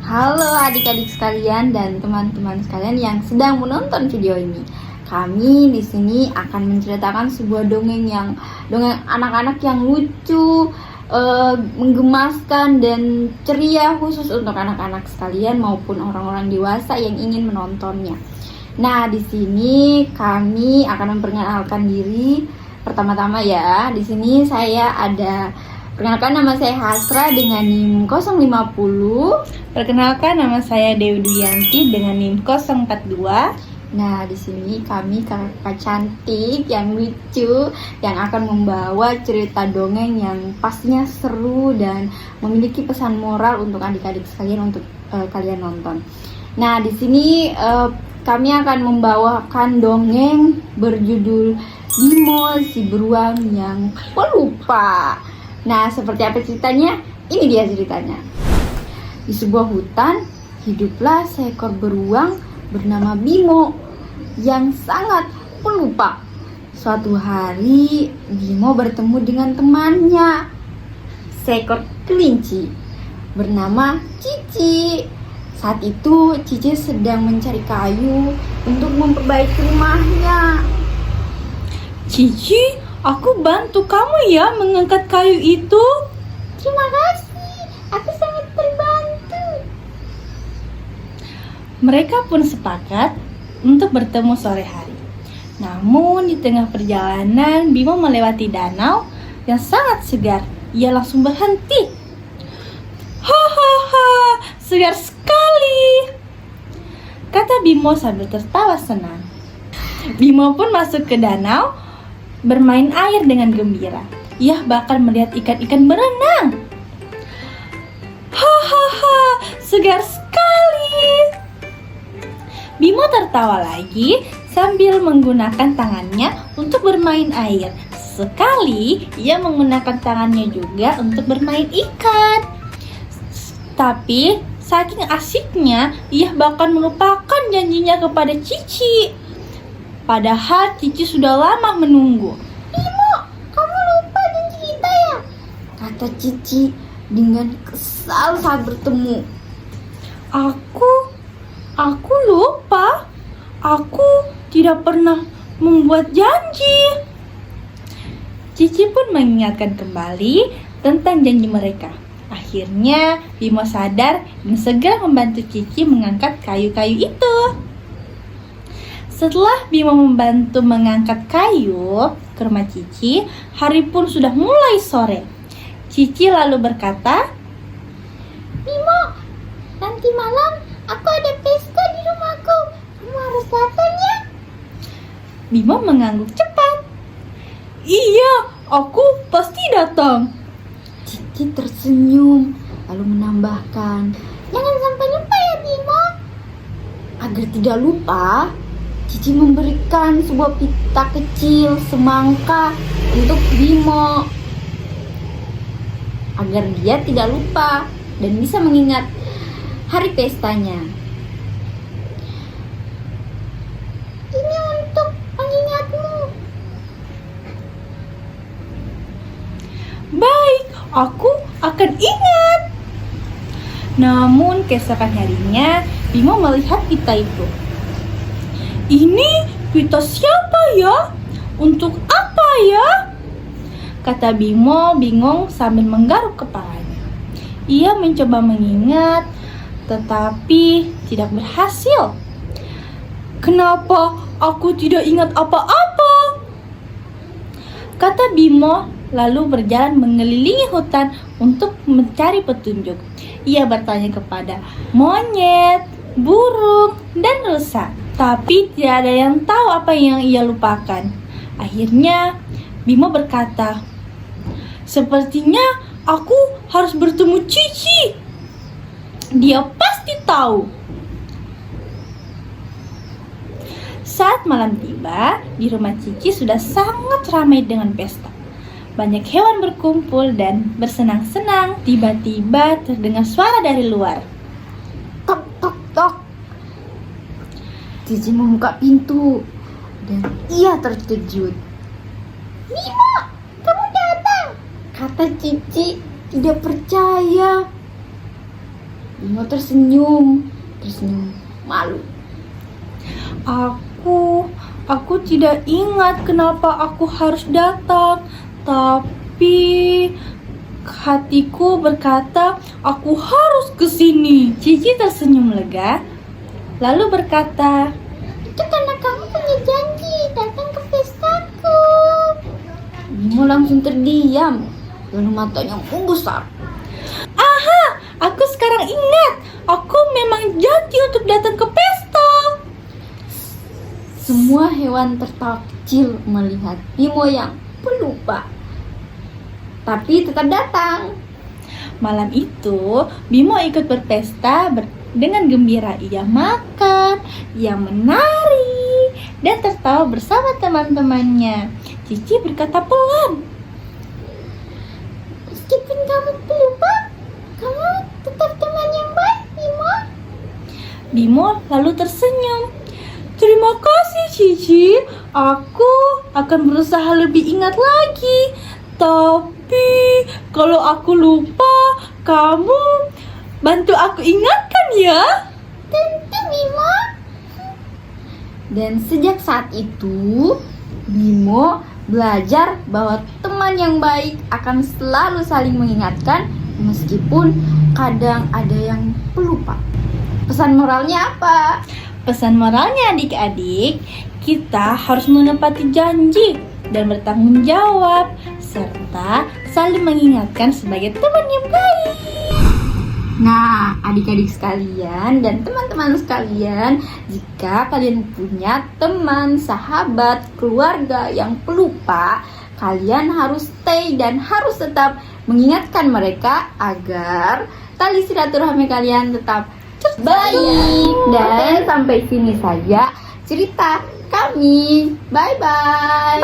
Halo adik-adik sekalian dan teman-teman sekalian yang sedang menonton video ini. Kami di sini akan menceritakan sebuah dongeng anak-anak yang lucu, menggemaskan dan ceria khusus untuk anak-anak sekalian maupun orang-orang dewasa yang ingin menontonnya. Nah, di sini kami akan memperkenalkan diri. Pertama-tama ya, di sini saya ada. Perkenalkan, nama saya Hasra dengan NIM 050. Perkenalkan, nama saya Dewi Duyanti dengan NIM 042. Nah, di sini kami kakak cantik yang lucu yang akan membawa cerita dongeng yang pastinya seru dan memiliki pesan moral untuk adik-adik sekalian untuk kalian nonton. Nah, di sini kami akan membawakan dongeng berjudul Bimo si beruang yang pelupa. Nah, seperti apa ceritanya? Ini dia ceritanya. Di sebuah hutan, hiduplah seekor beruang bernama Bimo yang sangat pelupa. Suatu hari, Bimo bertemu dengan temannya, seekor kelinci bernama Cici. Saat itu, Cici sedang mencari kayu untuk memperbaiki rumahnya. Cici, aku bantu kamu ya mengangkat kayu itu. Terima kasih, aku sangat terbantu. Mereka pun sepakat untuk bertemu sore hari. Namun di tengah perjalanan, Bimo melewati danau yang sangat segar. Ia langsung berhenti. Hahaha, segar sekali, kata Bimo sambil tertawa senang. Bimo pun masuk ke danau, bermain air dengan gembira. Ia bahkan melihat ikan-ikan berenang. Hahaha, segar sekali. Bimo tertawa lagi sambil menggunakan tangannya untuk bermain air. Sekali ia menggunakan tangannya juga untuk bermain ikan. Tapi saking asiknya, ia bahkan melupakan janjinya kepada Cici. Padahal Cici sudah lama menunggu. Bimo, kamu lupa janji kita ya? Kata Cici dengan kesal saat bertemu. Aku lupa. Aku tidak pernah membuat janji. Cici pun mengingatkan kembali tentang janji mereka. Akhirnya Bimo sadar dan segera membantu Cici mengangkat kayu-kayu itu. Setelah Bimo membantu mengangkat kayu ke rumah Cici, hari pun sudah mulai sore. Cici lalu berkata, Bimo, nanti malam aku ada pesta di rumahku. Kamu harus datang ya. Bimo mengangguk cepat. Iya, aku pasti datang. Cici tersenyum lalu menambahkan, jangan sampai lupa ya Bimo. Agar tidak lupa, Cici memberikan sebuah pita kecil semangka untuk Bimo agar dia tidak lupa dan bisa mengingat hari pestanya. Ini untuk pengingatmu. Baik, aku akan ingat. Namun keesokan harinya, Bimo melihat pita itu. Ini pita siapa ya? Untuk apa ya? Kata Bimo bingung sambil menggaruk kepalanya. Ia mencoba mengingat, tetapi tidak berhasil. Kenapa aku tidak ingat apa-apa? Kata Bimo lalu berjalan mengelilingi hutan untuk mencari petunjuk. Ia bertanya kepada monyet, burung, dan rusa. Tapi tidak ada yang tahu apa yang ia lupakan. Akhirnya Bimo berkata, sepertinya aku harus bertemu Cici. Dia pasti tahu. Saat malam tiba, di rumah Cici sudah sangat ramai dengan pesta. Banyak hewan berkumpul dan bersenang-senang. Tiba-tiba terdengar suara dari luar. Tok, tok, tok. Cici membuka pintu dan ia terkejut. Bimo, kamu datang, kata Cici tidak percaya. Bimo tersenyum malu. Aku tidak ingat kenapa aku harus datang, tapi hatiku berkata aku harus ke sini. Cici tersenyum lega, lalu berkata, Itu karena kamu punya janji datang ke pestaku. Bimo langsung terdiam, lalu matanya membesar. "Aha, aku sekarang ingat. Aku memang janji untuk datang ke pesta." Semua hewan tertawa kecil melihat Bimo yang pelupa, tapi tetap datang. Malam itu, Bimo ikut berpesta dengan gembira. Ia makan, ia menari, dan tertawa bersama teman-temannya. Cici berkata pelan, Meskipun kamu pelupa, kamu tetap teman yang baik, Bimo. Bimo lalu tersenyum. "Terima kasih Cici, aku akan berusaha lebih ingat lagi. Tapi kalau aku lupa, kamu bantu aku ingatkan ya." Tentu, Bimo. Dan sejak saat itu, Bimo belajar bahwa teman yang baik akan selalu saling mengingatkan meskipun kadang ada yang pelupa. Pesan moralnya apa? Pesan moralnya adik-adik, kita harus menepati janji dan bertanggung jawab, serta saling mengingatkan sebagai teman yang baik. Nah, adik-adik sekalian dan teman-teman sekalian, jika kalian punya teman, sahabat, keluarga yang pelupa, kalian harus stay dan harus tetap mengingatkan mereka agar tali silaturahmi kalian tetap baik. Dan sampai sini saja cerita kami. Bye-bye.